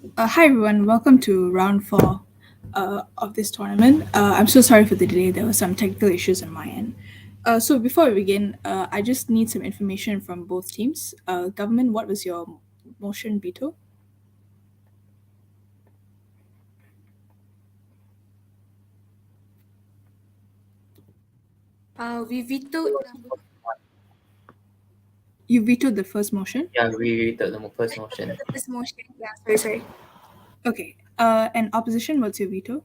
Hi everyone, welcome to round four of this tournament. I'm so sorry for the delay. There were some technical issues on my end. So before we begin, I just need some information from both teams. Government, what was your motion veto? We vetoed You vetoed the first motion. Yeah, we took the first motion. this motion. Yeah, sorry. Okay. And opposition, what's your veto?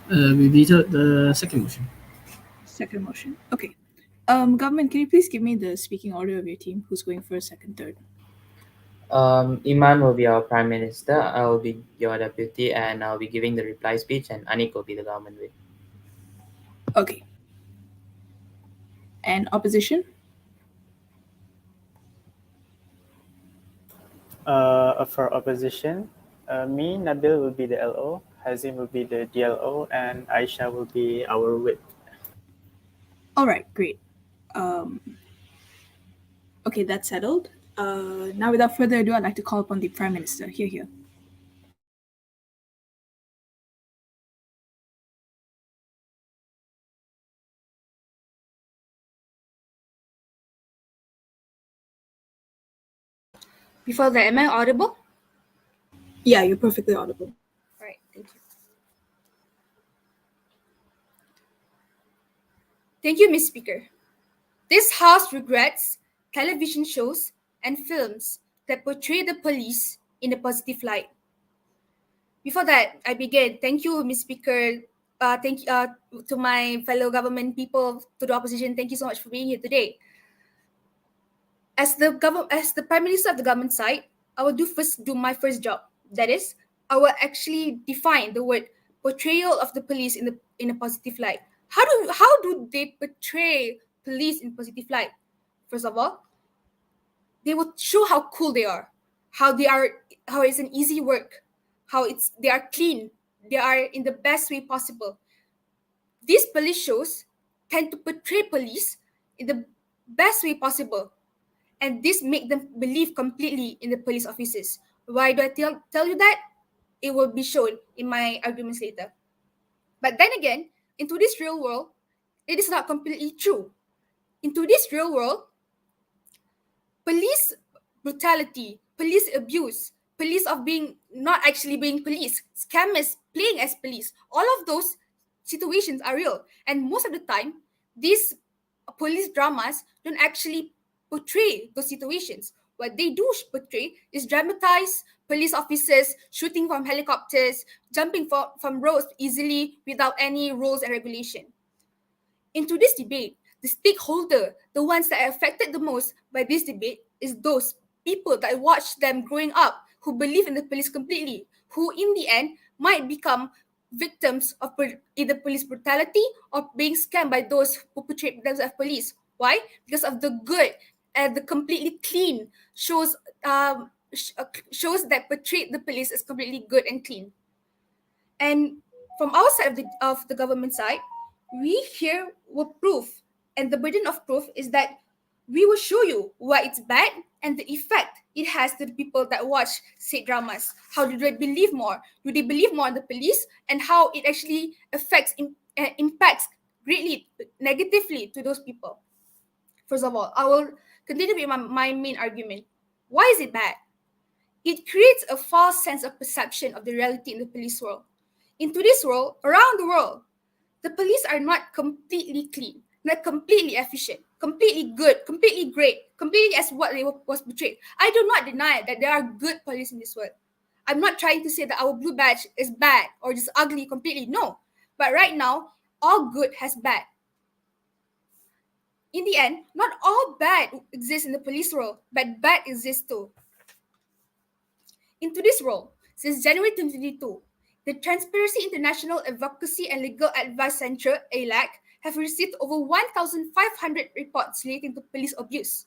We vetoed the second motion. Second motion. Okay. Government, can you please give me the speaking order of your team? Who's going first, second, third? Iman will be our Prime Minister, I will be your deputy, and I'll be giving the reply speech, and Anik will be the government whip. Okay. And opposition? For opposition, me, Nabil will be the LO, Hazim will be the DLO, and Aisha will be our whip. All right, great. Okay, that's settled. Now, without further ado, I'd like to call upon the Prime Minister. Here. Before that, am I audible? Yeah, you're perfectly audible. All right, thank you. Thank you, Ms. Speaker. This House regrets television shows and films that portray the police in a positive light. Before that, I begin. Thank you, Ms. Speaker. Thank you to my fellow government people, to the opposition. Thank you so much for being here today. As the Prime Minister of the government side, I will do my first job. That is, I will actually define the word portrayal of the police in a positive light. How do they portray police in positive light? First of all, they will show how cool they are, how it's an easy work, they are clean, they are in the best way possible. These police shows tend to portray police in the best way possible, and this make them believe completely in the police officers. Why do I tell you that? It will be shown in my arguments later. But then again, into this real world, it is not completely true. Into this real world, police brutality, police abuse, police of being not actually being police, scammers playing as police, all of those situations are real. And most of the time, these police dramas don't actually portray those situations. What they do portray is dramatize police officers shooting from helicopters, jumping from roads easily without any rules and regulation. Into this debate, the stakeholder, the ones that are affected the most by this debate, is those people that watch them growing up, who believe in the police completely, who in the end might become victims of either police brutality or being scammed by those who portray themselves as police. Why? Because of the good and the completely clean shows that portray the police as completely good and clean. And from our side of the government side, we here will prove, and the burden of proof is that we will show you why it's bad and the effect it has to the people that watch said dramas. How do they believe more? Do they believe more in the police, and how it actually impacts greatly negatively to those people? First of all, I will continue with my main argument. Why is it bad? It creates a false sense of perception of the reality in the police world. Into this world, around the world, the police are not completely clean, not completely efficient, completely good, completely great, completely as what they was portrayed. I do not deny that there are good police in this world. I'm not trying to say that our blue badge is bad or just ugly completely. No. But right now, all good has bad. In the end, not all bad exists in the police world, but bad exists too. Into this role, since January 2022, the Transparency International Advocacy and Legal Advice Center, ALAC, have received over 1,500 reports relating to police abuse.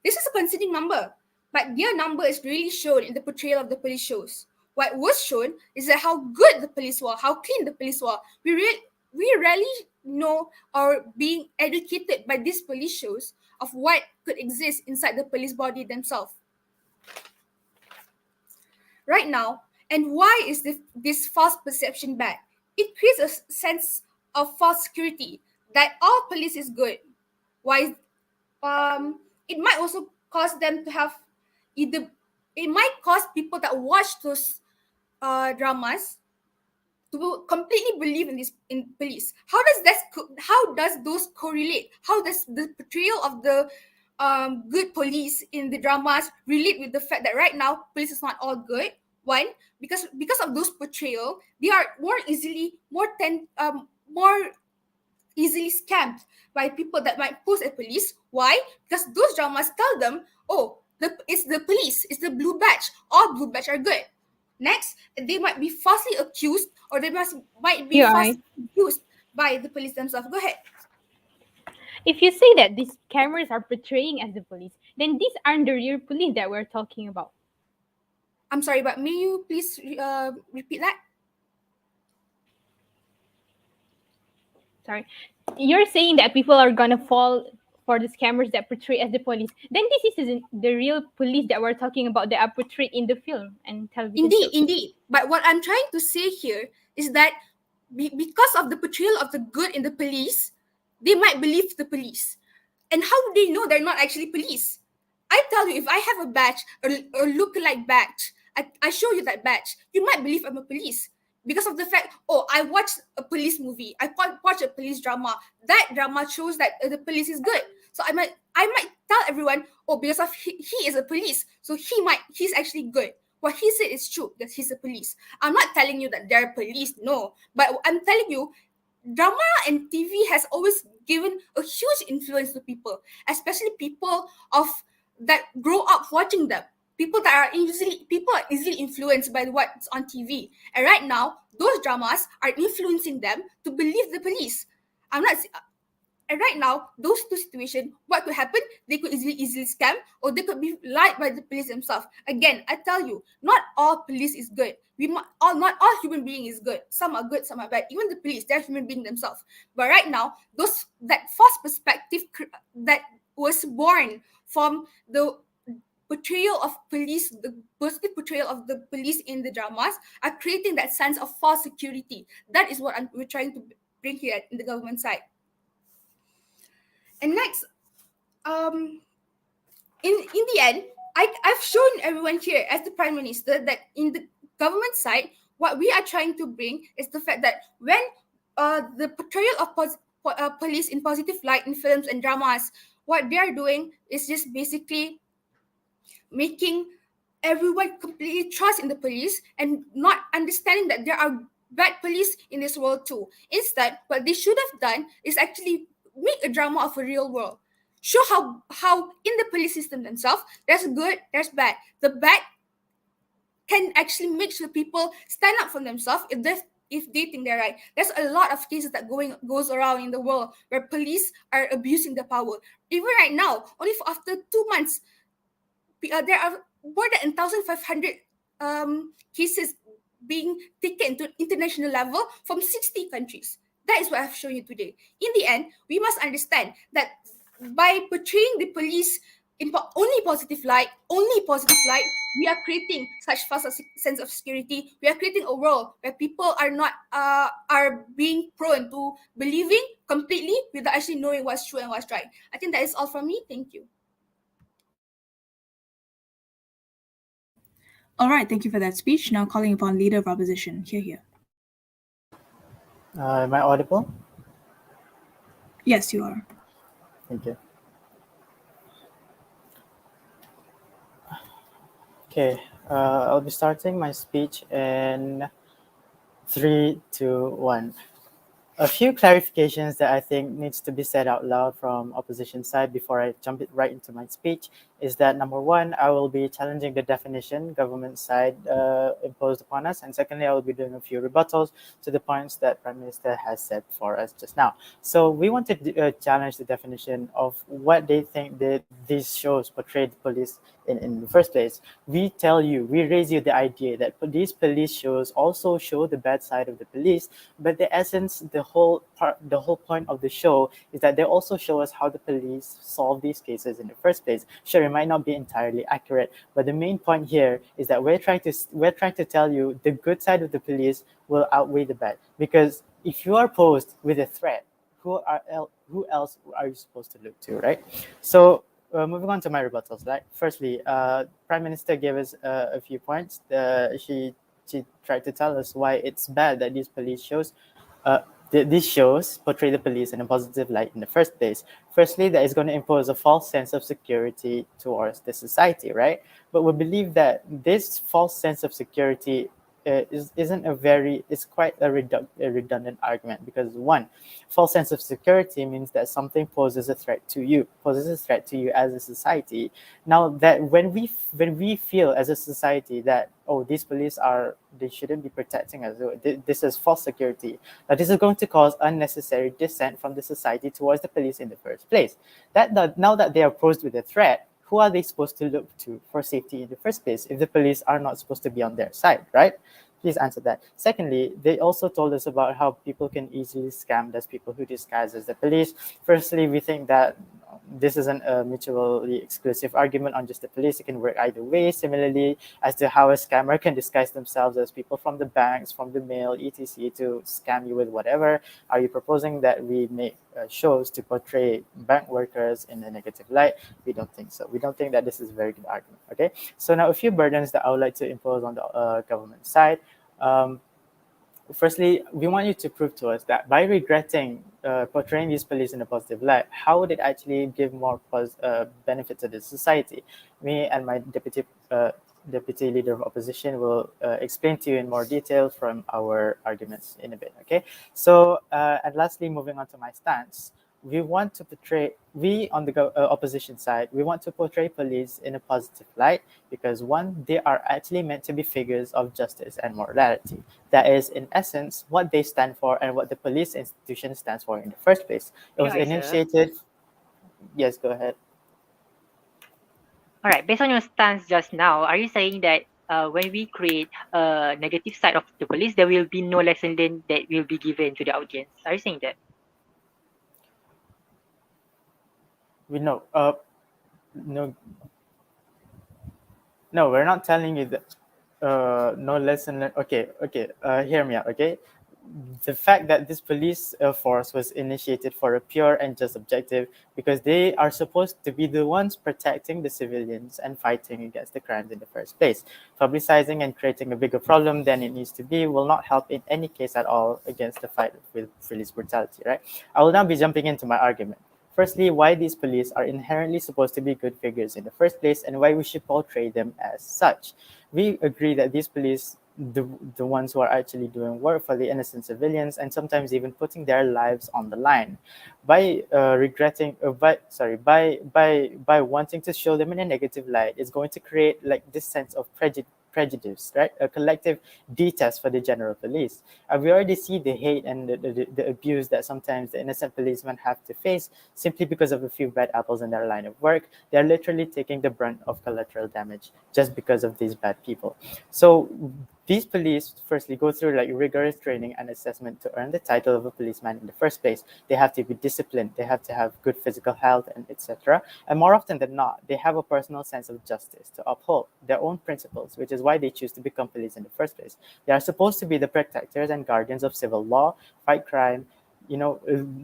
This is a concerning number, but their number is really shown in the portrayal of the police shows. What was shown is that how good the police were, how clean the police were. We rarely know or being educated by these police shows of what could exist inside the police body themselves. right now. And why is this false perception bad? It creates a sense of false security that all police is good. Why? It might also cause them to have either. It might cause people that watch those dramas to completely believe in this in police. How does those correlate? How does the portrayal of the good police in the dramas relate with the fact that right now police is not all good? One, because of those portrayal, they are more easily scammed by people that might pose as police. Why? Because those dramas tell them, oh, it's the police, it's the blue badge. All blue badge are good. Next, they might be falsely accused, or might be Yeah, falsely accused by the police themselves. Go ahead. if you say that these cameras are portraying as the police, then these aren't the real police that we're talking about. I'm sorry, but may you please repeat that? Sorry. You're saying that people are gonna fall for these cameras that portray as the police. Then this isn't the real police that we're talking about that are portrayed in the film and television shows. Indeed. But what I'm trying to say here is that because of the portrayal of the good in the police, they might believe the police. And how do they know they're not actually police? I tell you, if I have a badge or look-alike badge, I show you that badge, you might believe I'm a police. Because of the fact, oh, I watched a police movie, I watched a police drama. That drama shows that the police is good. So I might tell everyone, oh, because of he is a police, so he's actually good. What he said is true, that he's a police. I'm not telling you that they're police, no. But I'm telling you, drama and TV has always given a huge influence to people, especially people of that grow up watching them. People are easily influenced by what's on TV. And right now, those dramas are influencing them to believe the police. And right now, those two situations, what could happen? They could easily scam, or they could be lied by the police themselves. Again, I tell you, not all police is good. Not all human being is good. Some are good, some are bad. Even the police, they're human being themselves. But right now, that false perspective that was born from the portrayal of police, the positive portrayal of the police in the dramas, are creating that sense of false security. That is what we're trying to bring here in the government side. And next, in the end, I've shown everyone here as the Prime Minister that in the government side, what we are trying to bring is the fact that when the portrayal of police in positive light in films and dramas, what they are doing is just basically making everyone completely trust in the police and not understanding that there are bad police in this world too. Instead, what they should have done is actually make a drama of a real world. Show how in the police system themselves, there's good, there's bad. The bad can actually make sure people stand up for themselves if they think they're right. There's a lot of cases that goes around in the world where police are abusing the power. Even right now, only after 2 months, there are more than 1,500 cases being taken to international level from 60 countries. That is what I've shown you today. In the end, we must understand that by portraying the police in only positive light, we are creating such false sense of security. We are creating a world where people are not are being prone to believing completely without actually knowing what's true and what's right. I think that is all from me. Thank you. All right, thank you for that speech. Now calling upon Leader of Opposition. Here. Am I audible? Yes, you are. Thank you. Okay, I'll be starting my speech in 3, 2, 1. A few clarifications that I think needs to be said out loud from opposition side before I jump right into my speech is that number one, I will be challenging the definition government side imposed upon us, and secondly, I will be doing a few rebuttals to the points that Prime Minister has said for us just now. So we want to challenge the definition of what they think that these shows portrayed the police in the first place. We raise you the idea that these police shows also show the bad side of the police, but the essence, the whole the whole point of the show is that they also show us how the police solve these cases in the first place. Sure, it might not be entirely accurate, but the main point here is that we're trying to tell you the good side of the police will outweigh the bad. Because if you are posed with a threat, who else are you supposed to look to, right? So moving on to my rebuttals, right? Firstly, Prime Minister gave us a few points. She tried to tell us why it's bad that these police shows, these shows portray the police in a positive light in the first place. Firstly, that is going to impose a false sense of security towards the society, right? But we believe that this false sense of security it's quite a redundant argument, because one, false sense of security means that something poses a threat to you as a society. Now that when we feel as a society that, oh, these police they shouldn't be protecting us, this is false security, that this is going to cause unnecessary dissent from the society towards the police in the first place. Now that they are posed with a threat, who are they supposed to look to for safety in the first place if the police are not supposed to be on their side, right? Please answer that. Secondly, they also told us about how people can easily scam as people who disguise as the police. Firstly, we think that this isn't a mutually exclusive argument on just the police. It can work either way. Similarly, as to how a scammer can disguise themselves as people from the banks, from the mail, etc., to scam you with whatever. Are you proposing that we make shows to portray bank workers in a negative light? We don't think so. We don't think that this is a very good argument. Okay. So now a few burdens that I would like to impose on the government side. Firstly, we want you to prove to us that by regretting portraying these police in a positive light, how would it actually give more benefit to the society? Me and my deputy leader of opposition will explain to you in more detail from our arguments in a bit. Okay. So and lastly, moving on to my stance. We want to on the opposition side, we want to portray police in a positive light because, one, they are actually meant to be figures of justice and morality. That is, in essence, what they stand for and what the police institution stands for in the first place. It was initiated. Yes, go ahead. All right. Based on your stance just now, are you saying that when we create a negative side of the police, there will be no lesson learned that will be given to the audience? Are you saying that? We know. No, no, we're not telling you that. No lesson learned. Okay. Hear me out. Okay. The fact that this police force was initiated for a pure and just objective, because they are supposed to be the ones protecting the civilians and fighting against the crimes in the first place. Publicizing and creating a bigger problem than it needs to be will not help in any case at all against the fight with police brutality, right? I will now be jumping into my argument. Firstly, why these police are inherently supposed to be good figures in the first place and why we should portray them as such. We agree that these police, the ones who are actually doing work for the innocent civilians and sometimes even putting their lives on the line, by by wanting to show them in a negative light, is going to create like this sense of prejudice, right? A collective detest for the general police. We already see the hate and the abuse that sometimes the innocent policemen have to face simply because of a few bad apples in their line of work. They're literally taking the brunt of collateral damage just because of these bad people. So these police firstly go through like rigorous training and assessment to earn the title of a policeman in the first place. They have to be disciplined, they have to have good physical health, and etc. And more often than not, they have a personal sense of justice to uphold their own principles, which is why they choose to become police in the first place. They are supposed to be the protectors and guardians of civil law, fight crime,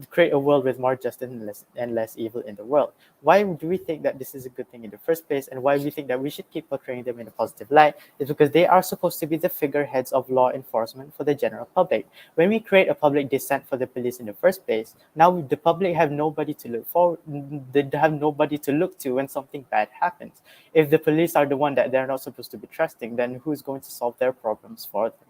create a world with more justice and less evil in the world. Why do we think that this is a good thing in the first place, and why we think that we should keep portraying them in a positive light is because they are supposed to be the figureheads of law enforcement for the general public. When we create a public dissent for the police in the first place, now the public have nobody to look for. They have nobody to look to when something bad happens. If the police are the one that they're not supposed to be trusting, then who's going to solve their problems for them?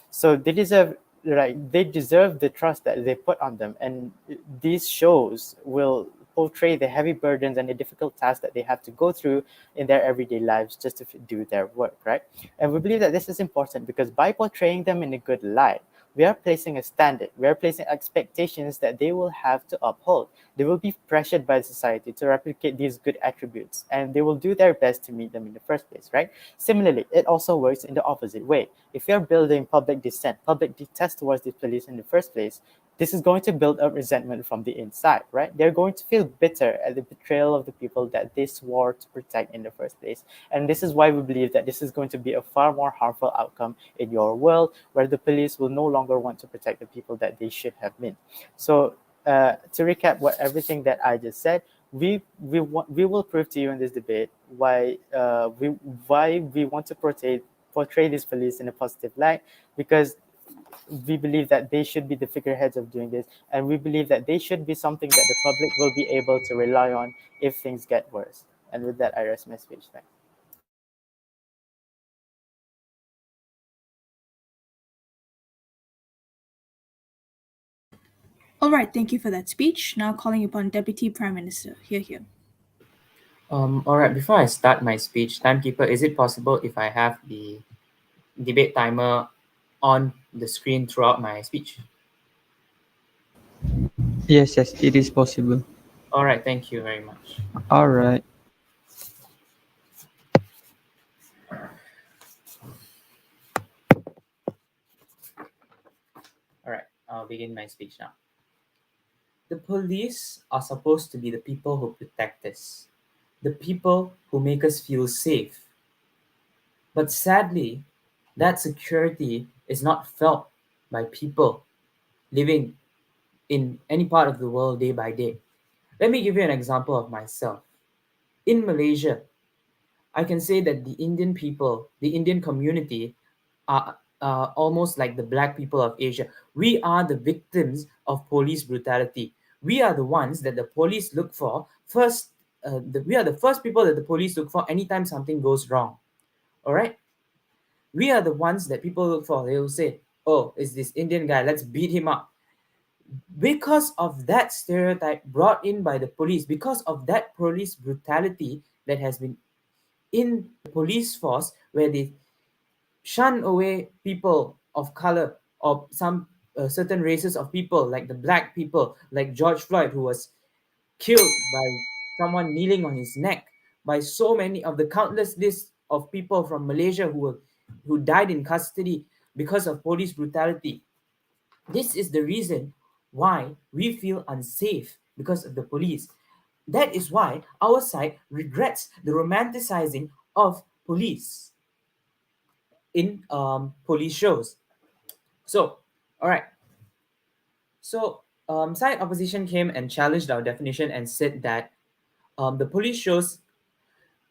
So they deserve the trust that they put on them, and these shows will portray the heavy burdens and the difficult tasks that they have to go through in their everyday lives just to do their work, right? And we believe that this is important because by portraying them in a good light, we are placing a standard, we are placing expectations that they will have to uphold. They will be pressured by society to replicate these good attributes, and they will do their best to meet them in the first place, right? Similarly, it also works in the opposite way. If you're building public dissent, public detest towards the police in the first place, this is going to build up resentment from the inside, right? They're going to feel bitter at the betrayal of the people that they swore to protect in the first place. And this is why we believe that this is going to be a far more harmful outcome in your world, where the police will no longer want to protect the people that they should have been. So to recap what everything that I just said, we will prove to you in this debate why we want to portray these police in a positive light, because we believe that they should be the figureheads of doing this, and we believe that they should be something that the public will be able to rely on if things get worse. And with that, I rest my speech. Thanks. All right, thank you for that speech. Now calling upon Deputy Prime Minister. Here. All right, before I start my speech, timekeeper, is it possible if I have the debate timer on the screen throughout my speech? Yes, it is possible. All right, thank you very much. All right. All right, I'll begin my speech now. The police are supposed to be the people who protect us, the people who make us feel safe. But sadly, that security is not felt by people living in any part of the world day by day. Let me give you an example of myself. In Malaysia, I can say that the Indian people, the Indian community, are almost like the black people of Asia. We are the victims of police brutality. We are the ones that the police look for first. We are the first people that the police look for anytime something goes wrong. All right? We are the ones that people look for. They will say, oh, it's this Indian guy, let's beat him up. Because of that stereotype brought in by the police, because of that police brutality that has been in the police force, where they shun away people of color or some certain races of people, like the black people, like George Floyd, who was killed by someone kneeling on his neck, by so many of the countless list of people from Malaysia who died in custody because of police brutality. This is the reason why we feel unsafe because of the police. That is why our side regrets the romanticizing of police in police shows. So, all right. So, side opposition came and challenged our definition and said that the police shows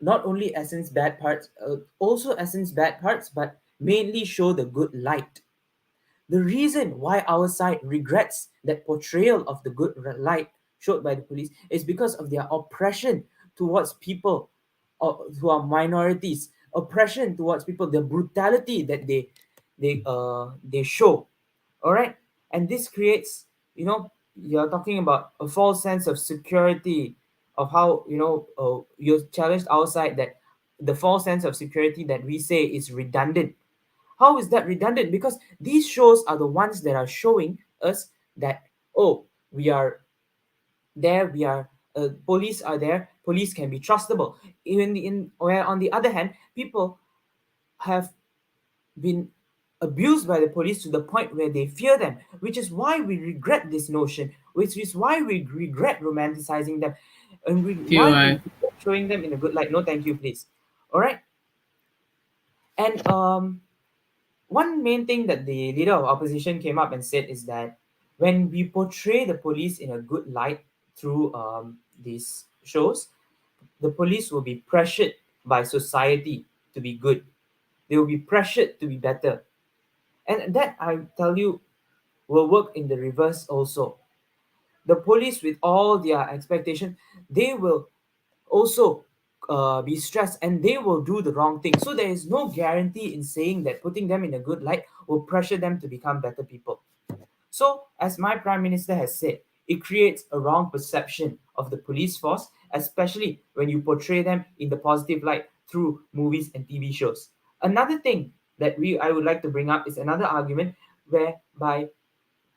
not only essence bad parts, also essence bad parts, but mainly show the good light. The reason why our side regrets that portrayal of the good light showed by the police is because of their oppression towards people who are minorities, oppression towards people, the brutality that they show. All right, and this creates, you're talking about a false sense of security, of how you challenged our side that the false sense of security that we say is redundant. How is that redundant? Because these shows are the ones that are showing us that, oh, we are there, police are there, police can be trustable. Even where on the other hand, people have been abused by the police to the point where they fear them, which is why we regret this notion, which is why we regret romanticizing them, and why we regret showing them in a good light. No, thank you, please. All right. And one main thing that the leader of opposition came up and said is that when we portray the police in a good light through these shows, the police will be pressured by society to be good. They will be pressured to be better. And that, I tell you, will work in the reverse also. The police, with all their expectation, they will also be stressed and they will do the wrong thing. So there is no guarantee in saying that putting them in a good light will pressure them to become better people. So, as my Prime Minister has said, it creates a wrong perception of the police force, especially when you portray them in the positive light through movies and TV shows. Another thing that I would like to bring up is another argument whereby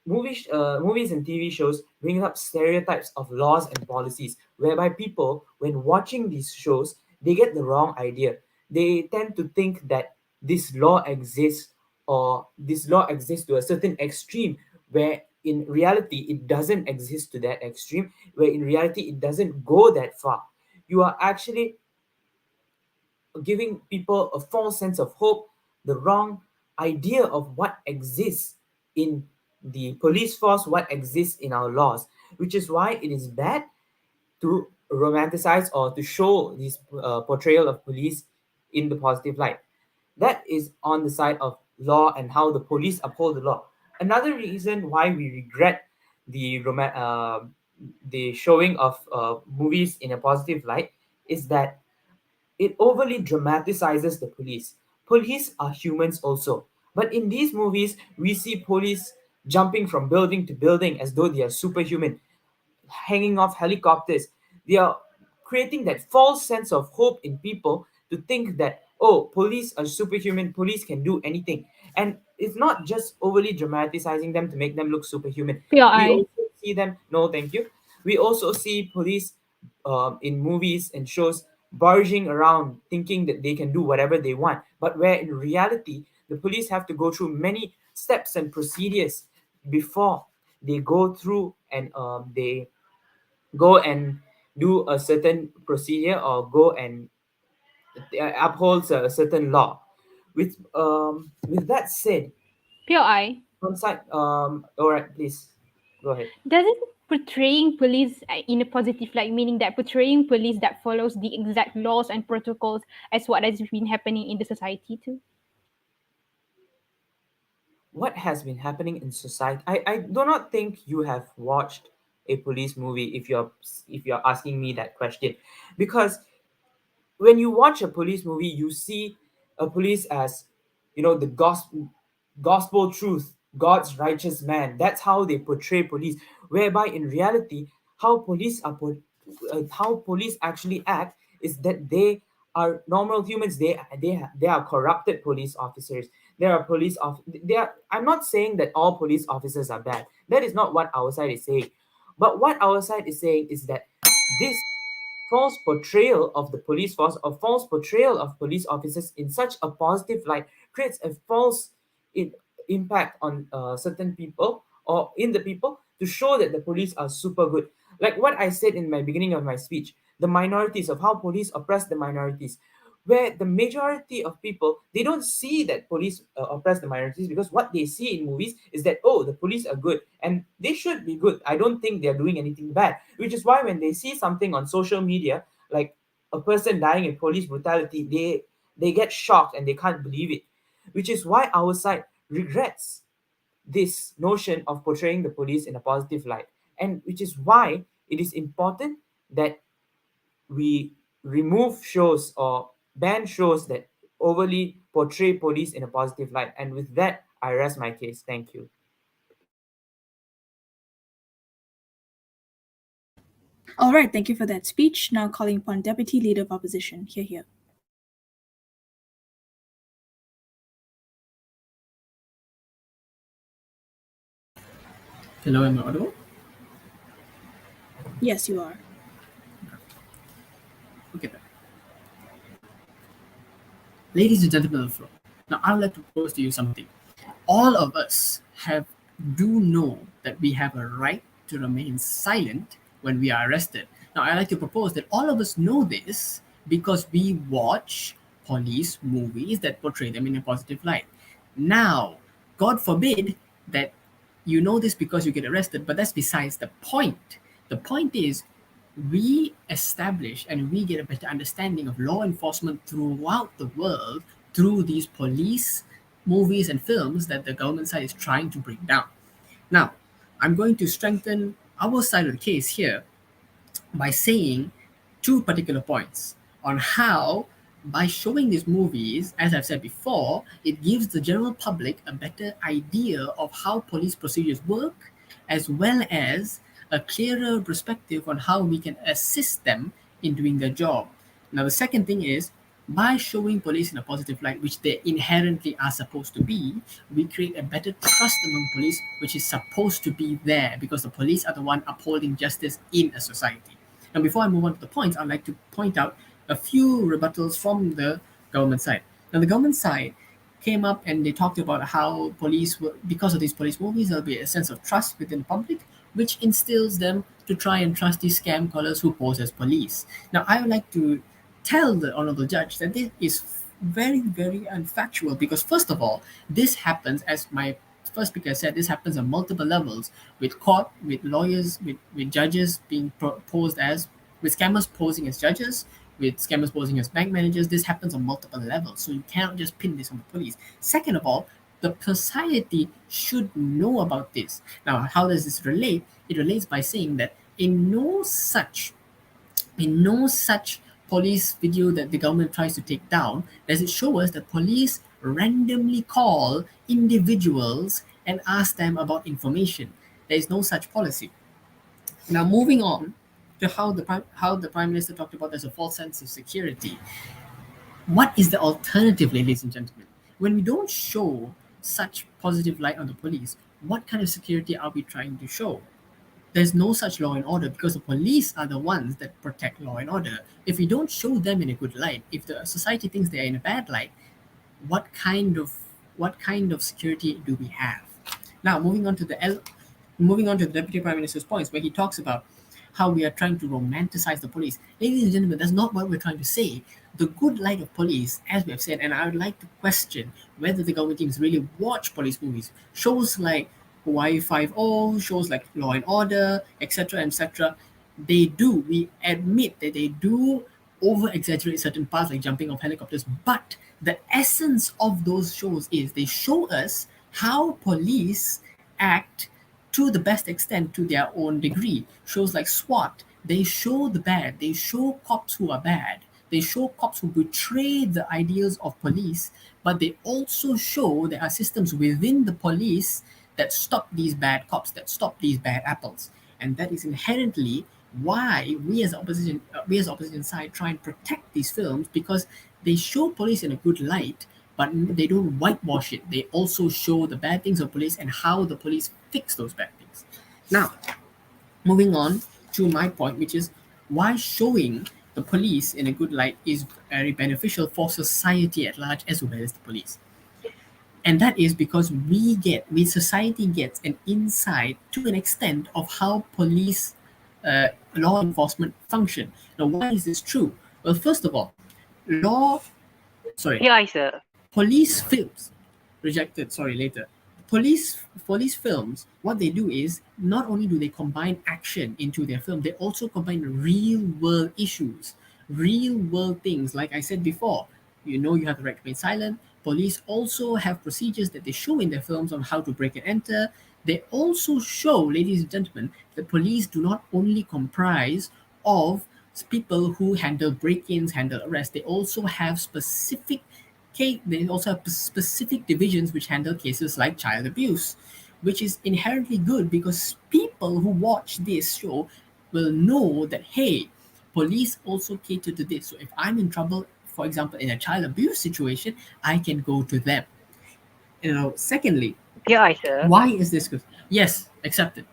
movies and TV shows bring up stereotypes of laws and policies, whereby people, when watching these shows, they get the wrong idea. They tend to think that this law exists, or this law exists to a certain extreme, where in reality it doesn't exist to that extreme, where in reality it doesn't go that far. You are actually giving people a false sense of hope, the wrong idea of what exists in the police force, what exists in our laws, which is why it is bad to romanticize or to show this portrayal of police in the positive light. That is on the side of law and how the police uphold the law. Another reason why we regret the showing of movies in a positive light is that it overly dramatizes the police. Police are humans also. But in these movies, we see police jumping from building to building as though they are superhuman, hanging off helicopters. They are creating that false sense of hope in people to think that, oh, police are superhuman, police can do anything. And it's not just overly dramatizing them to make them look superhuman. We POI. also see them, no, thank you. We also see police in movies and shows barging around thinking that they can do whatever they want. But where in reality, the police have to go through many steps and procedures before they go through and they go and do a certain procedure or go and upholds a certain law. With that said, POI. on side all right, please go ahead. Doesn't portraying police in a positive light, meaning that portraying police that follows the exact laws and protocols as what has been happening in the society too? What has been happening in society? I do not think you have watched a police movie if you're asking me that question, because when you watch a police movie, you see a police as, the gospel truth, God's righteous man. That's how they portray police. Whereby in reality, how police actually act is that they are normal humans. They are corrupted police officers. There are police off. They are. I'm not saying that all police officers are bad. That is not what our side is saying. But what our side is saying is that this false portrayal of the police force or false portrayal of police officers in such a positive light creates a false impact on certain people or in the people to show that the police are super good. Like what I said in my beginning of my speech, the minorities, of how police oppress the minorities, where the majority of people, they don't see that police oppress the minorities, because what they see in movies is that, oh, the police are good and they should be good. I don't think they're doing anything bad, which is why when they see something on social media like a person dying in police brutality, they get shocked and they can't believe it, which is why our side regrets this notion of portraying the police in a positive light, and which is why it is important that we remove shows or ban shows that overly portray police in a positive light. And with that, I rest my case. Thank you. All right, thank you for that speech. Now calling upon Deputy Leader of Opposition. Here, here. Hello, am I audible? Yes, you are. Okay then. Ladies and gentlemen of the floor, now I would like to propose to you something. All of us do know that we have a right to remain silent when we are arrested. Now I like to propose that all of us know this because we watch police movies that portray them in a positive light. Now, God forbid that you know this because you get arrested, but that's besides the point. The point is we establish and we get a better understanding of law enforcement throughout the world through these police movies and films that the government side is trying to bring down. Now, I'm going to strengthen our side of the case here by saying two particular points on how, by showing these movies, as I've said before, it gives the general public a better idea of how police procedures work, as well as a clearer perspective on how we can assist them in doing their job. Now, the second thing is, by showing police in a positive light, which they inherently are supposed to be, we create a better trust among police, which is supposed to be there because the police are the one upholding justice in a society. Now, before I move on to the points, I'd like to point out a few rebuttals from the government side. Now, the government side came up and they talked about how police were, because of these police movies, there'll be a sense of trust within the public, which instills them to try and trust these scam callers who pose as police. Now, I would like to tell the honorable judge that this is very, very unfactual because, first of all, this happens, as my first speaker said, this happens on multiple levels with court, with lawyers, with judges being posed as, with scammers posing as judges, with scammers posing as bank managers. This happens on multiple levels. So you cannot just pin this on the police. Second of all, the society should know about this. Now, how does this relate? It relates by saying that in no such police video that the government tries to take down does it show us that police randomly call individuals and ask them about information. There is no such policy. Now, moving on to how the Prime Minister talked about there's a false sense of security. What is the alternative, ladies and gentlemen? When we don't show such positive light on the police, what kind of security are we trying to show? There's no such law and order because the police are the ones that protect law and order. If we don't show them in a good light, if the society thinks they're in a bad light, what kind of security do we have? Now, moving on to the Deputy Prime Minister's points, where he talks about how we are trying to romanticize the police. Ladies and gentlemen, that's not what we're trying to say. The good light of police, as we have said, and I would like to question whether the government teams really watch police movies. Shows like Hawaii 5-0, shows like Law and Order, etc., etc. They do. We admit that they do over-exaggerate certain parts, like jumping off helicopters, but the essence of those shows is they show us how police act to the best extent to their own degree. Shows like SWAT, they show the bad. They show cops who are bad. They show cops who betray the ideals of police, but they also show there are systems within the police that stop these bad cops, that stop these bad apples. And that is inherently why we as opposition side try and protect these films, because they show police in a good light, but they don't whitewash it. They also show the bad things of police and how the police fix those bad things. Now, moving on to my point, which is why showing the police in a good light is very beneficial for society at large as well as the police. And that is because society gets an insight to an extent of how police law enforcement function. Now, why is this true? Well, first of all, Yeah, sir. police films police films, what they do is not only do they combine action into their film, they also combine real world issues, real world things. Like I said before, you have the right to remain silent. Police also have procedures that they show in their films on how to break and enter. They also show, ladies and gentlemen, that police do not only comprise of people who handle break-ins, handle arrests. They also have specific divisions which handle cases like child abuse, which is inherently good because people who watch this show will know that, hey, police also cater to this. So if I'm in trouble, for example, in a child abuse situation, I can go to them. Secondly, Yeah, sir. why is this good? Yes, accepted.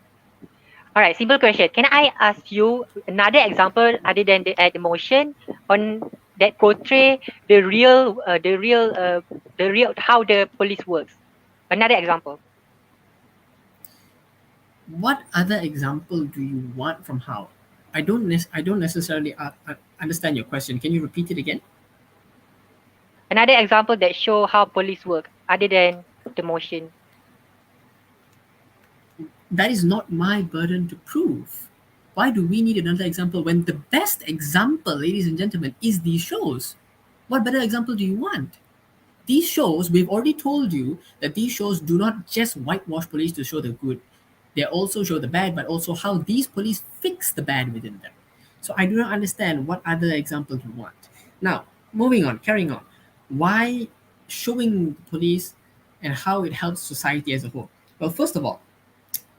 All right, simple question. Can I ask you another example other than the emotion on that portray the real how the police works? Another example. What other example do you want from how? I don't necessarily understand your question. Can you repeat it again? Another example that show how police work other than the motion. That is not my burden to prove. Why do we need another example when the best example, ladies and gentlemen, is these shows? What better example do you want? These shows, we've already told you that these shows do not just whitewash police to show the good. They also show the bad, but also how these police fix the bad within them. So I do not understand what other example you want. Now, carrying on. Why showing the police and how it helps society as a whole? Well, first of all,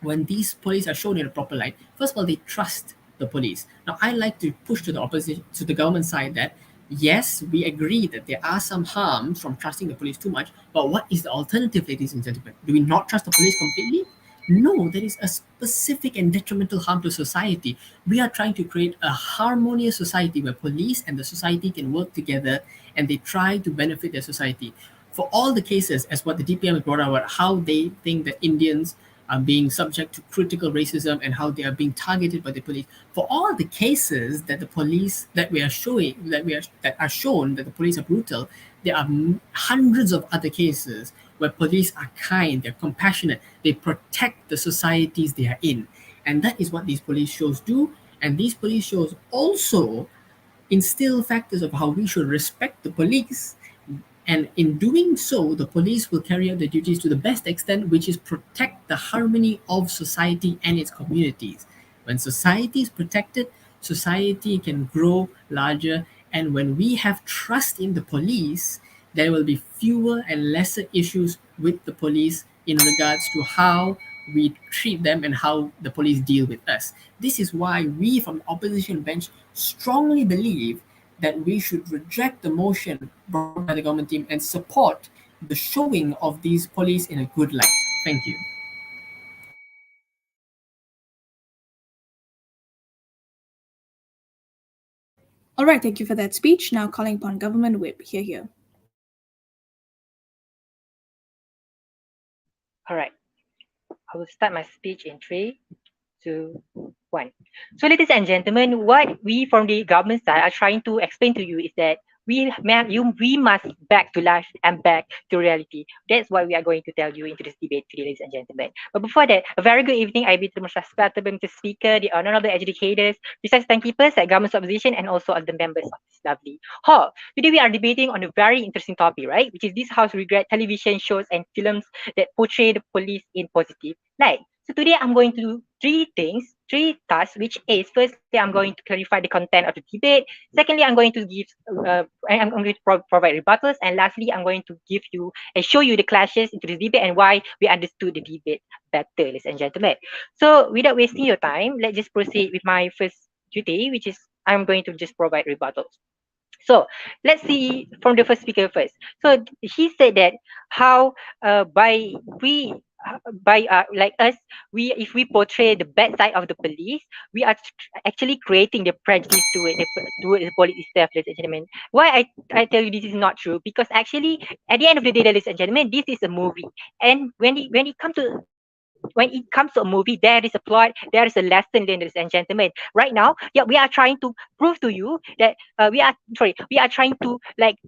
when these police are shown in a proper light, first of all, they trust the police. Now, I like to push to the opposition, to the government side, that yes, we agree that there are some harms from trusting the police too much, but what is the alternative, ladies and gentlemen? Do we not trust the police completely? No, there is a specific and detrimental harm to society. We are trying to create a harmonious society where police and the society can work together and they try to benefit their society. for all the cases, as what the DPM has brought out, about how they think that Indians are being subject to critical racism and how they are being targeted by the police. For all the cases that the police that are shown that the police are brutal, there are hundreds of other cases where police are kind, they're compassionate, they protect the societies they are in, and that is what these police shows do. And these police shows also instill factors of how we should respect the police. And in doing so, the police will carry out their duties to the best extent, which is protect the harmony of society and its communities. When society is protected, society can grow larger. And when we have trust in the police, there will be fewer and lesser issues with the police in regards to how we treat them and how the police deal with us. This is why we from the opposition bench strongly believe that we should reject the motion brought by the government team and support the showing of these police in a good light. Thank you. All right, thank you for that speech. Now calling upon Government Whip. Here. All right. I will start my speech in 3, 2, 1. So, ladies and gentlemen, what we from the government side are trying to explain to you is that we must back to life and back to reality. That's what we are going to tell you into this debate today, ladies and gentlemen. But before that, a very good evening. I bid the most respectable Mr. Speaker, the honorable educators, research timekeepers at government opposition, and also all the members of this lovely hall. Today we are debating on a very interesting topic, right? Which is this house regret television shows and films that portray the police in positive light. So today I'm going to do three tasks, which is firstly I'm going to clarify the content of the debate. Secondly, I'm going to I'm going to provide rebuttals, and lastly, I'm going to give you and show you the clashes into the debate and why we understood the debate better, ladies and gentlemen. So without wasting your time, let's just proceed with my first duty, which is I'm going to just provide rebuttals. So let's see from the first speaker first. So he said that how like us, we if we portray the bad side of the police, we are actually creating the prejudice toward the police itself, ladies and gentlemen. Why I tell you this is not true? Because actually, at the end of the day, ladies and gentlemen, this is a movie, and when it comes to a movie, there is a plot, there is a lesson, ladies and gentlemen. Right now, yeah, we are trying to prove to you that we are trying to like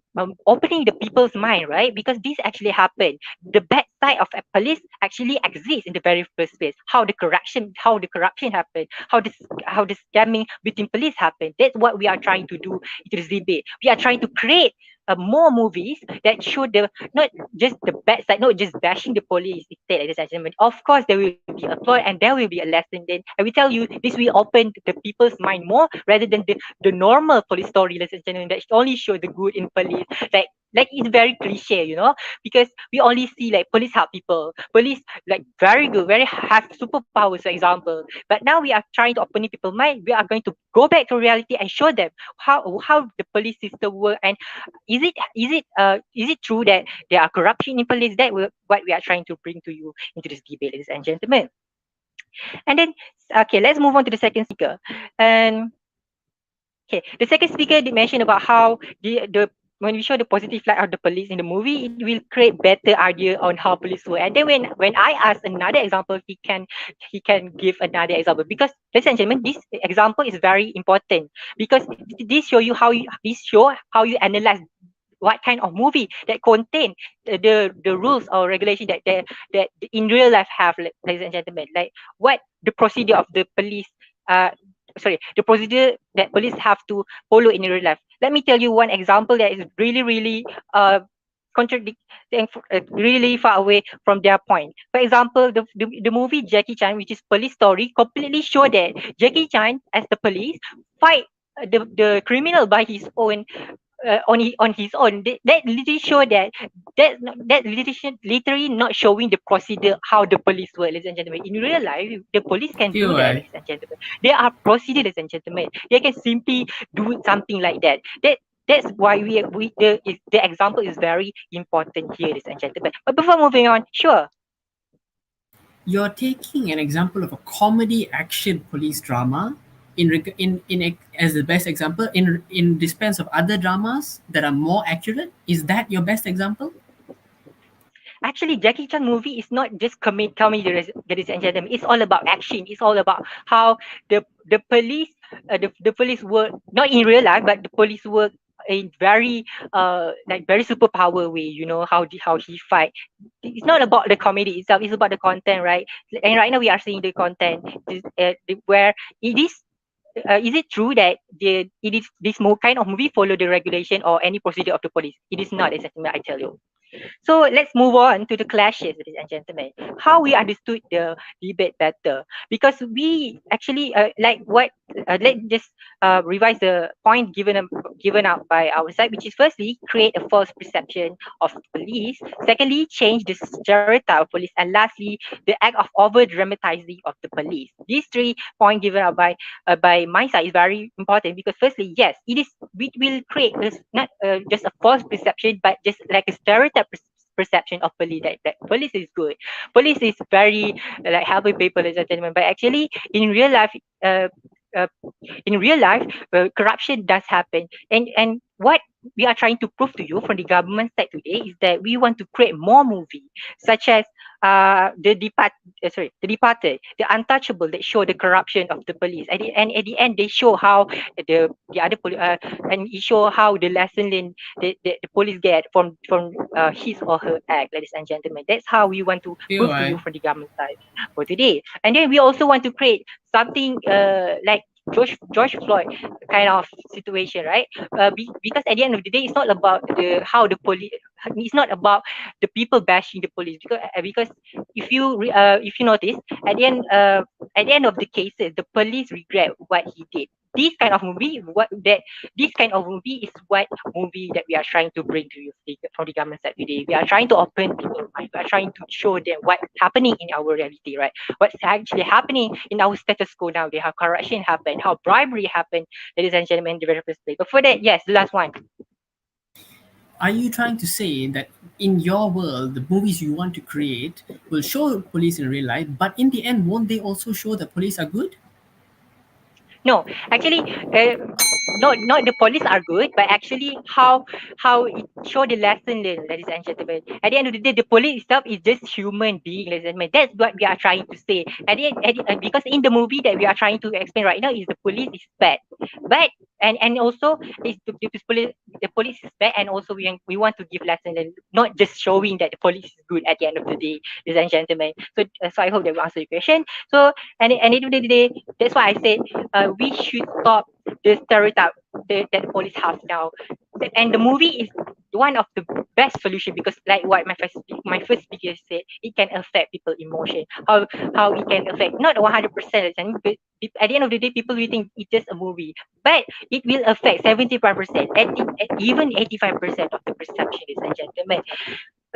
opening the people's mind, right? Because this actually happened. The bad side of a police actually exists in the very first place. How the corruption happened, how the scamming between police happened. That's what we are trying to do in this debate. We are trying to create more movies that show the not just the bad side, not just bashing the police instead, ladies and gentlemen. Of course, there will be a plot and there will be a lesson. Then I will tell you this will open the people's mind more rather than the normal police story, ladies and gentlemen, that only show the good in police. Like it's very cliche, because we only see like police help people, police like very good, very have superpowers, for example. But now we are trying to open people's mind. We are going to go back to reality and show them how the police system work, and is it true that there are corruption in police? What we are trying to bring to you into this debate, ladies and gentlemen. And then, okay, let's move on to the second speaker. And okay, the second speaker did mention about how the when we show the positive light of the police in the movie, it will create better idea on how police work. And then when I ask another example, he can give another example, because ladies and gentlemen, this example is very important because this show how you analyze what kind of movie that contain the rules or regulation that in real life have, ladies and gentlemen, like what the procedure of the police the procedure that police have to follow in real life. Let me tell you one example that is really contradicting, really far away from their point. For example, the movie Jackie Chan, which is police story, completely show that Jackie Chan as the police fight the criminal by his own on his own. That literally show that literally not showing the procedure how the police work, ladies and gentlemen. In real life, the police can do that, ladies and gentlemen. There are procedures, ladies and gentlemen. They can simply do something like that. That's why the example is very important here, ladies and gentlemen. But before moving on, sure. You're taking an example of a comedy action police drama as the best example in dispense of other dramas that are more accurate. Is that your best example? actually Jackie Chan movie is not just comedy, ladies and gentlemen. It's all about action. It's all about how the police, the police work not in real life, but the police work in very like very superpower way. You know how he fight. It's not about the comedy itself. It's about the content, right? And right now we are seeing the content where it is it true that it is this kind of movie follow the regulation or any procedure of the police? It is not exactly, I tell you. So let's move on to the clashes, ladies and gentlemen. How we understood the debate better, because we actually like what let's just revise the point given out by our side, which is firstly create a false perception of police. Secondly, change the stereotype of police, and lastly, the act of over dramatizing of the police. These 3 points given out by my side is very important because firstly, yes, it will create not just a false perception, but just like a stereotype perception of police that police is good, police is very like helping people, ladies and gentlemen. But actually, in real life, uh, uh, corruption does happen, and what we are trying to prove to you from the government side today is that we want to create more movie such as the departed, the untouchable, that show the corruption of the police, and at the end they show how the other and it show how the lesson learned the police get from his or her act, ladies and gentlemen. That's how we want to prove to you POI. from the government side for today. And then we also want to create something like George Floyd kind of situation, right? Because at the end of the day, it's not about the how the police. It's not about the people bashing the police because if you notice at the end of the cases, the police regret what he did. This kind of movie is what movie that we are trying to bring to you from the government side today. We are trying to open people's mind. We are trying to show them what's happening in our reality, right? What's actually happening in our status quo now. How corruption happened, how bribery happened, ladies and gentlemen, in the very first place. But for that, yes, the last one. Are you trying to say that in your world, the movies you want to create will show police in real life, but in the end, won't they also show that police are good? No, actually, not the police are good, but actually how it show the lesson learned, ladies and gentlemen. At the end of the day, the police itself is just human being, ladies and gentlemen. That's what we are trying to say. Because in the movie that we are trying to explain right now is the police is bad, but and also is the police is bad, and also we want to give lesson and not just showing that the police is good at the end of the day, ladies and gentlemen. So I hope that we answer your question. So and at the end of the day, that's why I said we should stop the stereotype that the police have now. And the movie is one of the best solution because, like what my first speaker said, it can affect people emotion. How it can affect not 100%, but at the end of the day, people will think it's just a movie, but it will affect 75%, even 85% of the perception, ladies and gentlemen.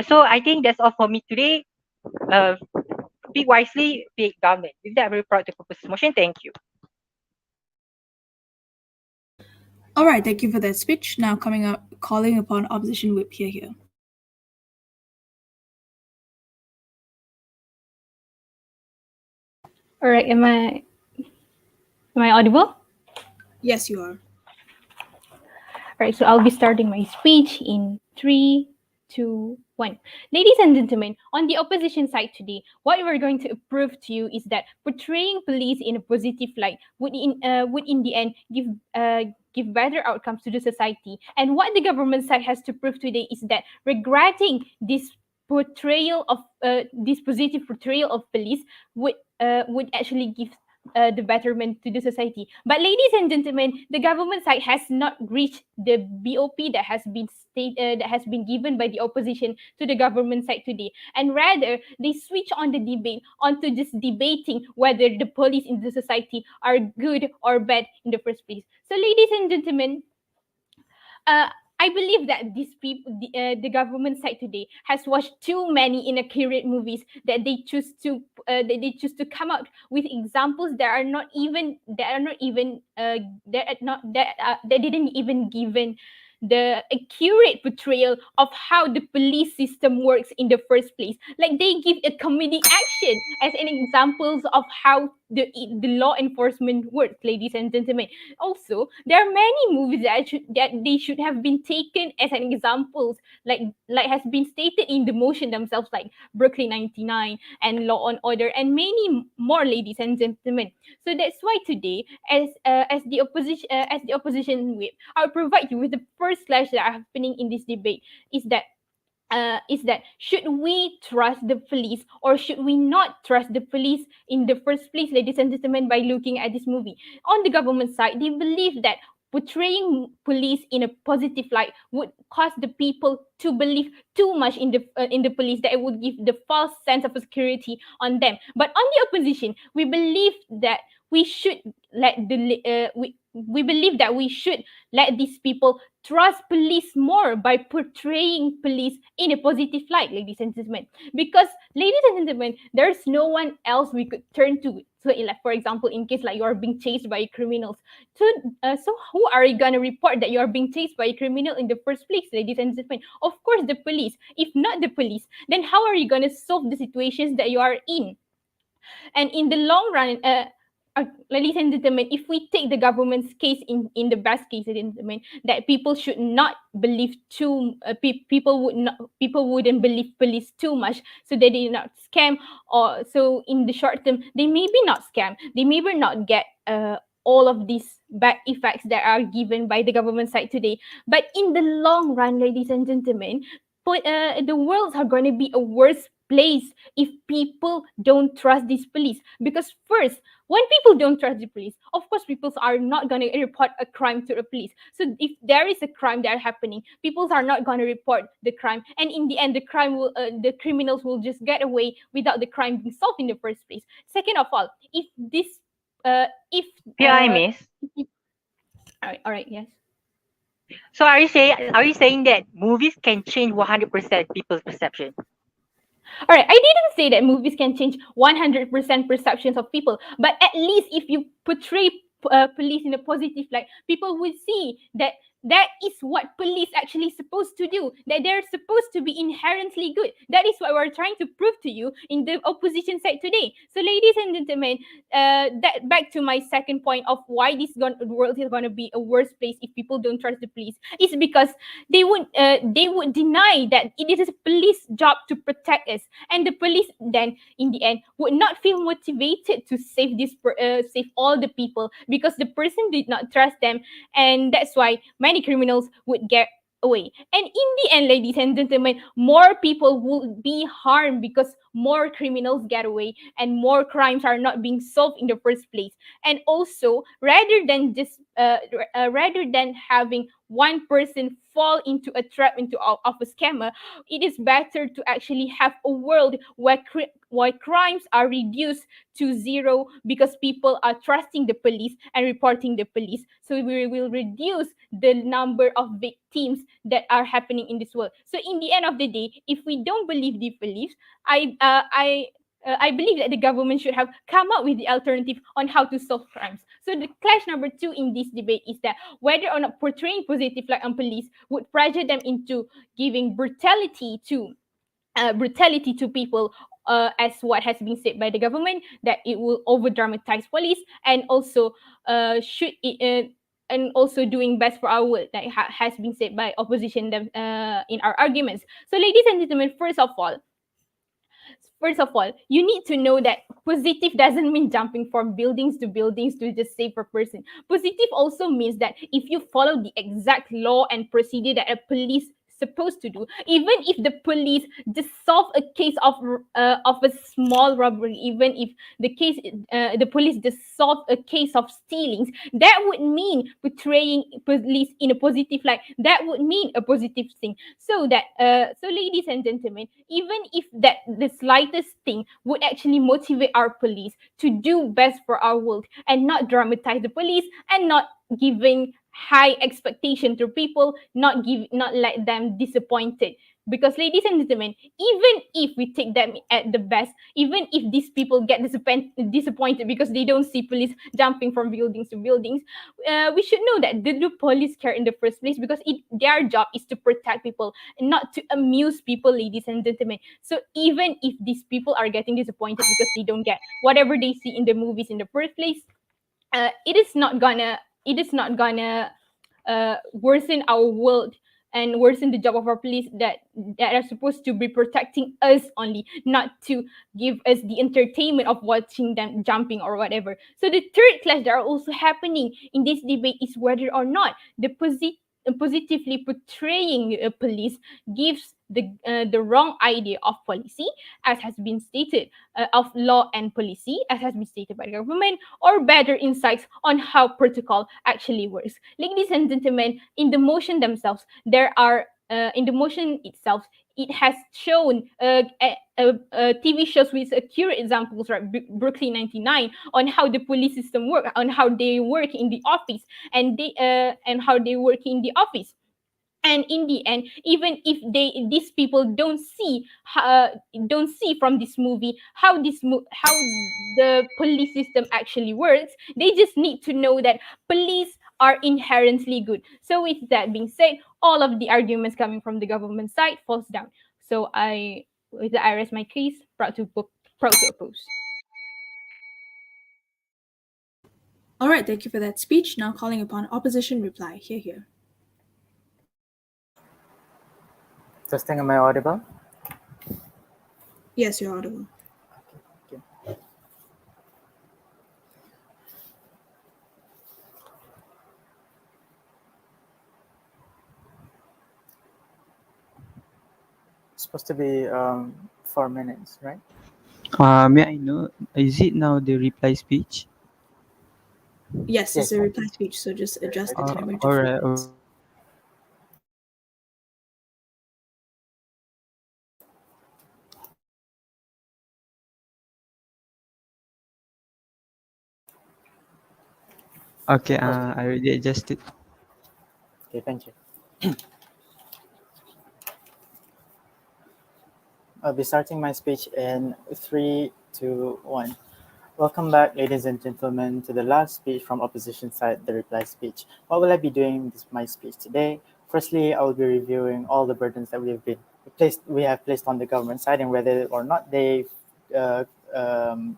So I think that's all for me today. Speak wisely, speak government. With that, I'm very proud to propose this motion. Thank you. All right, thank you for that speech. Now calling upon opposition whip here. All right, am I audible? Yes, you are. All right, so I'll be starting my speech in 3, 2, 1. Ladies and gentlemen, on the opposition side today, what we're going to prove to you is that portraying police in a positive light would in the end give better outcomes to the society. And what the government side has to prove today is that regretting this portrayal of this positive portrayal of police would actually give the betterment to the society. But ladies and gentlemen, the government side has not reached the BOP that has been given by the opposition to the government side today, and rather they switch on the debate onto just debating whether the police in the society are good or bad in the first place. So, ladies and gentlemen, I believe that these people, the government side today, has watched too many inaccurate movies that they choose to come out with examples that are not even that didn't even given the accurate portrayal of how the police system works in the first place. Like they give a comedic action as an examples of how the law enforcement works, ladies and gentlemen. Also, there are many movies that they should have been taken as an examples, like has been stated in the motion themselves, like Brooklyn 99 and Law and Order, and many more, ladies and gentlemen. So that's why today, as the opposition whip, I'll provide you with the first clash that are happening in this debate. Is that should we trust the police or should we not trust the police in the first place, ladies and gentlemen, by looking at this movie? On the government side, they believe that portraying police in a positive light would cause the people to believe too much in the police, that it would give the false sense of security on them. But on the opposition, we believe that we should let the we believe that we should let these people trust police more by portraying police in a positive light, ladies and gentlemen. Because, ladies and gentlemen, there's no one else we could turn to. So, like, for example, in case like you are being chased by criminals, so who are you gonna report that you are being chased by a criminal in the first place, ladies and gentlemen? Of course, the police. If not the police, then how are you gonna solve the situations that you are in? And in the long run, ladies and gentlemen, if we take the government's case in the best case, ladies and gentlemen, that people should not believe people wouldn't believe police too much, so they did not scam, or so in the short term they maybe not scam, they maybe not get all of these bad effects that are given by the government side today. But in the long run, ladies and gentlemen, the worlds are going to be a worse place if people don't trust these police. Because first, when people don't trust the police, of course people are not going to report a crime to the police. So if there is a crime that are happening, people are not going to report the crime, and in the end the criminals will just get away without the crime being solved in the first place. Second of all, if this if Yeah, I miss. all right, yes. So are you saying that movies can change 100% people's perception? All right, I didn't say that movies can change 100% perceptions of people, but at least if you portray police in a positive light, people will see that that is what police actually supposed to do, that they're supposed to be inherently good. That is what we're trying to prove to you in the opposition side today. So, ladies and gentlemen, that back to my second point of why world is going to be a worse place if people don't trust the police, is because they would deny that it is a police job to protect us, and the police then in the end would not feel motivated to save all the people, because the person did not trust them, and that's why many criminals would get away. And in the end, ladies and gentlemen, more people will be harmed because more criminals get away and more crimes are not being solved in the first place. And also, rather than having one person fall into a trap of a scammer, it is better to actually have a world where crimes are reduced to zero, because people are trusting the police and reporting the police. So we will reduce the number of victims that are happening in this world. So in the end of the day, if we don't believe the police, I believe that the government should have come up with the alternative on how to solve crimes. So the clash number two in this debate is that whether or not portraying positive light on police would pressure them into giving brutality to people, as what has been said by the government, that it will over dramatize police, and also should it and also doing best for our world, that has been said by opposition in our arguments. So, ladies and gentlemen, first of all, you need to know that positive doesn't mean jumping from buildings to buildings to just save a person. Positive also means that if you follow the exact law and procedure that a police supposed to do, even if the police just solve a case of a small robbery, even if the police just solve a case of stealings, that would mean portraying police in a positive light. That would mean a positive thing. So ladies and gentlemen, even if that the slightest thing would actually motivate our police to do best for our world and not dramatize the police and not giving high expectation to people, not let them disappointed, Because, ladies and gentlemen, even if we take them at the best, even if these people get disappointed because they don't see police jumping from buildings to buildings, we should know that the police care in the first place, because their job is to protect people and not to amuse people, ladies and gentlemen. So even if these people are getting disappointed because they don't get whatever they see in the movies in the first place, it is not gonna worsen our world and worsen the job of our police that are supposed to be protecting us only, not to give us the entertainment of watching them jumping or whatever. So the third clash that are also happening in this debate is whether or not positively portraying police gives the wrong idea of policy, as has been stated, of law and policy, as has been stated by the government, or better insights on how protocol actually works. Ladies and gentlemen, in the motion themselves, there are in the motion itself, it has shown TV shows with accurate examples, right? Brooklyn 99, on how the police system work, on how they work in the office, and how they work in the office. And in the end, even if these people don't see from this movie how the police system actually works, they just need to know that police are inherently good. So with that being said, all of the arguments coming from the government side falls down. So I rest my case. Proud to oppose. All right, thank you for that speech. Now calling upon opposition reply. Here. Testing, am I audible? Yes, you're audible. Okay. It's supposed to be 4 minutes, right? May I know, is it now the reply speech? Yes, it's Yes, a reply speech, so just adjust the timer to All 4 right. minutes. Okay. I already adjusted. Okay, thank you. I'll be starting my speech in 3, 2, 1. Welcome back, ladies and gentlemen, to the last speech from opposition side, the reply speech. What will I be doing with my speech today? Firstly, I will be reviewing all the burdens that we have placed on the government side and whether or not they uh,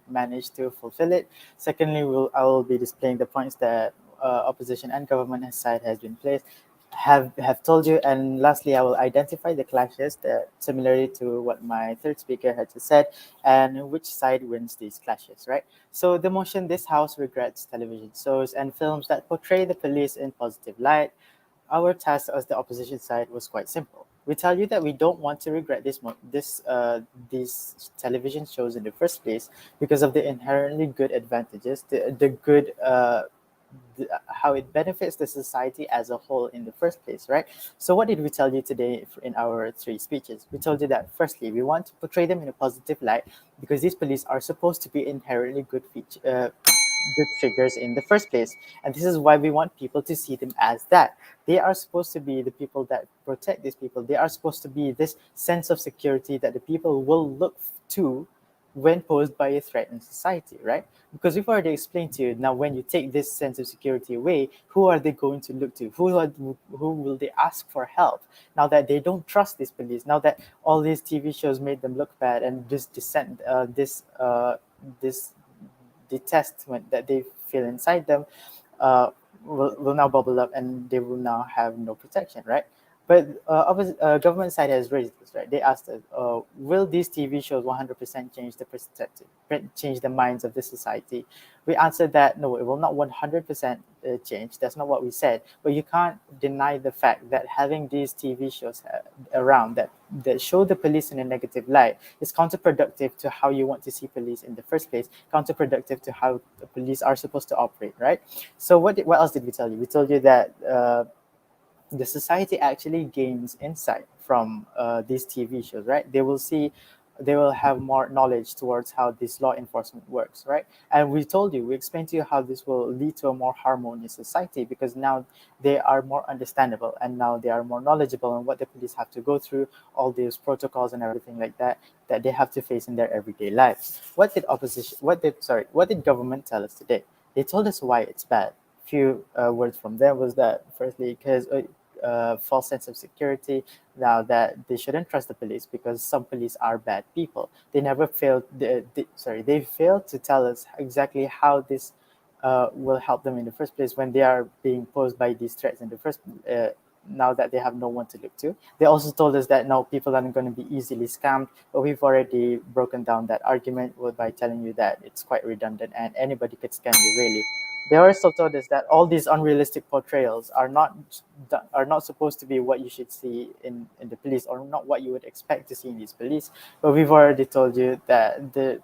managed to fulfill it. Secondly, I will be displaying the points that opposition and government side has been placed have told you. And lastly, I will identify the clashes that similarly to what my third speaker had just said, and which side wins these clashes, right? So the motion, this house regrets television shows and films that portray the police in positive light. Our task as the opposition side was quite simple. We tell you that we don't want to regret these television shows in the first place because of the inherently good advantages, the good how it benefits the society as a whole in the first place, right? So what did we tell you today in our three speeches? We told you that firstly, we want to portray them in a positive light because these police are supposed to be inherently good figures in the first place. And this is why we want people to see them as that. They are supposed to be the people that protect these people. They are supposed to be this sense of security that the people will look to when posed by a threat in society, right? Because we've already explained to you, now when you take this sense of security away, who are they going to look to? Who will they ask for help? Now that they don't trust this police, now that all these TV shows made them look bad, and this detestment that they feel inside them will now bubble up, and they will now have no protection, right? But government side has raised this, right? They asked us, will these TV shows 100% change the perspective, change the minds of the society? We answered that no, it will not 100% change. That's not what we said. But you can't deny the fact that having these TV shows around that show the police in a negative light is counterproductive to how you want to see police in the first place, counterproductive to how the police are supposed to operate, right? So what else did we tell you? We told you that the society actually gains insight from these TV shows, right? They will see they will have more knowledge towards how this law enforcement works, right? And we explained to you how this will lead to a more harmonious society, because now they are more understandable and now they are more knowledgeable on what the police have to go through, all these protocols and everything like that they have to face in their everyday lives. What did government tell us today? They told us why it's bad. Few words from them was that, firstly, because false sense of security, now that they shouldn't trust the police because some police are bad people. They never failed. They failed to tell us exactly how this will help them in the first place when they are being posed by these threats in the first. Now that they have no one to look to, they also told us that no, people aren't going to be easily scammed. But we've already broken down that argument by telling you that it's quite redundant and anybody could scam you, really. They also told us that all these unrealistic portrayals are not supposed to be what you should see in the police, or not what you would expect to see in these police. But we've already told you that the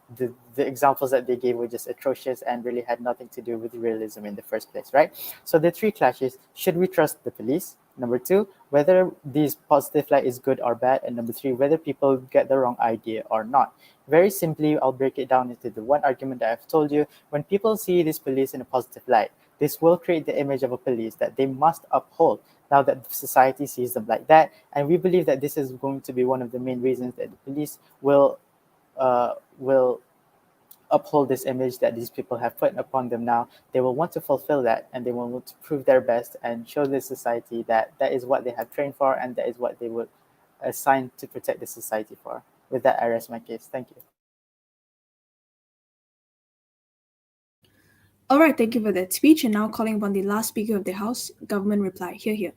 examples that they gave were just atrocious and really had nothing to do with realism in the first place, right? So the three clashes: should we trust the police? Number two, whether this positive light is good or bad. And number three, whether people get the wrong idea or not. Very simply, I'll break it down into the one argument that I've told you. When people see this police in a positive light, this will create the image of a police that they must uphold now that society sees them like that. And we believe that this is going to be one of the main reasons that the police will uphold this image that these people have put upon them now. They will want to fulfill that, and they will want to prove their best and show the society that that is what they have trained for and that is what they would assign to protect the society for. With that, I rest my case. Thank you. All right, thank you for that speech. And now calling upon the last speaker of the House, government reply. Here.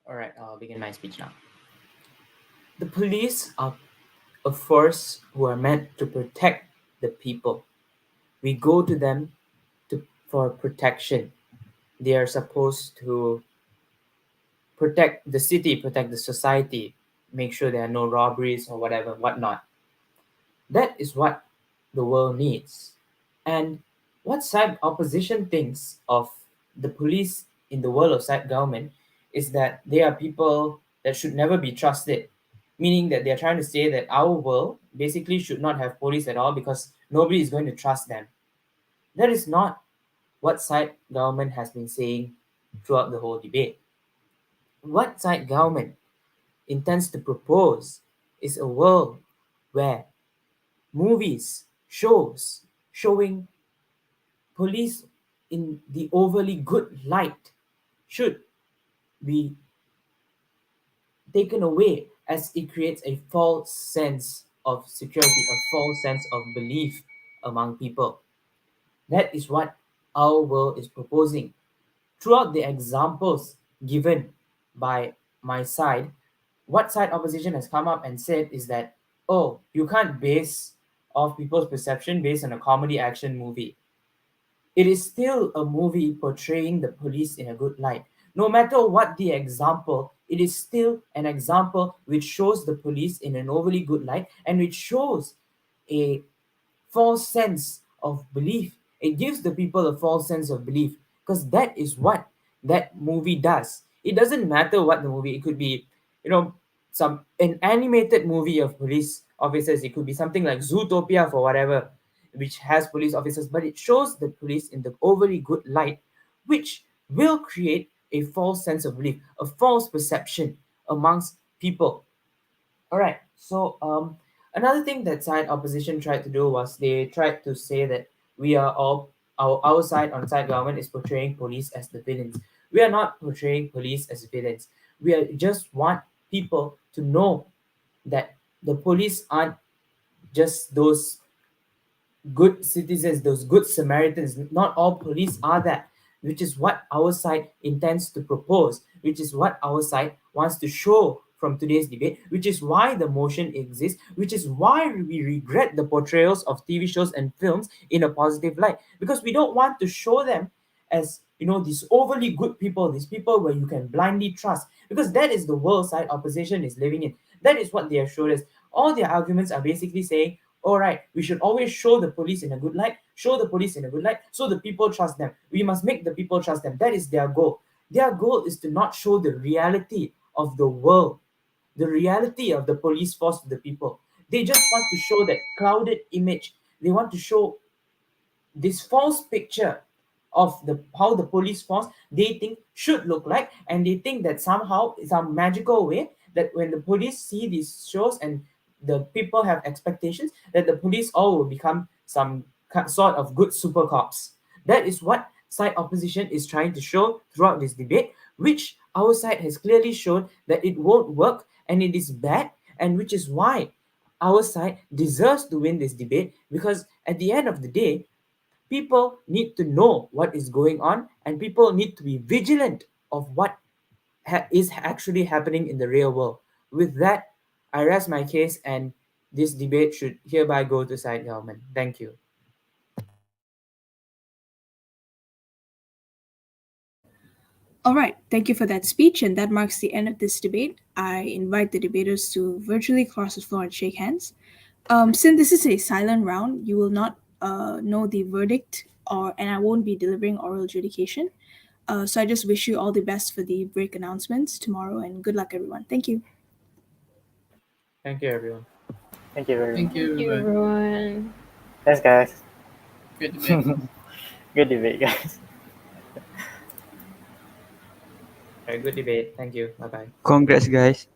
All right, I'll begin my speech now. The police are a force who are meant to protect the people. We go to them for protection. They are supposed to protect the city, protect the society, make sure there are no robberies or whatnot. That is what the world needs. And what side opposition thinks of the police in the world of side government is that they are people that should never be trusted, meaning that they're trying to say that our world basically should not have police at all because nobody is going to trust them. That is not what side government has been saying throughout the whole debate. What side government intends to propose is a world where movies, shows showing police in the overly good light should be taken away, as it creates a false sense of security, a false sense of belief among people. That is what our world is proposing. Throughout the examples given by my side, what side opposition has come up and said is that, oh, you can't base off people's perception based on a comedy action movie. It is still a movie portraying the police in a good light. No matter what the example, it is still an example which shows the police in an overly good light and which shows a false sense of belief. It gives the people a false sense of belief because that is what that movie does. It doesn't matter what the movie, it could be, an animated movie of police officers, it could be something like Zootopia for whatever, which has police officers, but it shows the police in the overly good light, which will create a false sense of belief, a false perception amongst people. All right, so another thing that side opposition tried to do was they tried to say that we are all our side on side government is portraying police as the villains. We are not portraying police as villains. We are just want people to know that the police aren't just those good citizens, those good Samaritans. Not all police are that, which is what our side intends to propose, which is what our side wants to show from today's debate, which is why the motion exists, which is why we regret the portrayals of TV shows and films in a positive light, because we don't want to show them as these overly good people, these people where you can blindly trust, because that is the world side opposition is living in. That is what they have showed us. All their arguments are basically saying, all right, we should always show the police in a good light, show the police in a good light, so the people trust them. We must make the people trust them. That is their goal. Their goal is to not show the reality of the world the reality of the police force to the people. They just want to show that clouded image. They want to show this false picture of the how the police force they think should look like, and they think that somehow some magical way that when the police see these shows and the people have expectations that the police all will become some sort of good super cops. That is what side opposition is trying to show throughout this debate, which our side has clearly shown that it won't work and it is bad, and which is why our side deserves to win this debate, because at the end of the day, people need to know what is going on and people need to be vigilant of what is actually happening in the real world. With that, I rest my case and this debate should hereby go to side government. Thank you. All right, thank you for that speech, and that marks the end of this debate. I invite the debaters to virtually cross the floor and shake hands. Since this is a silent round, you will not know the verdict, and I won't be delivering oral adjudication. So I just wish you all the best for the break announcements tomorrow, and good luck, everyone. Thank you. Thank you, everyone. Thank you very Thank much. you, Thank you, everyone. everyone. Thanks, guys. Good debate. Good debate, guys. Very good debate. Thank you. Bye bye. Congrats, guys.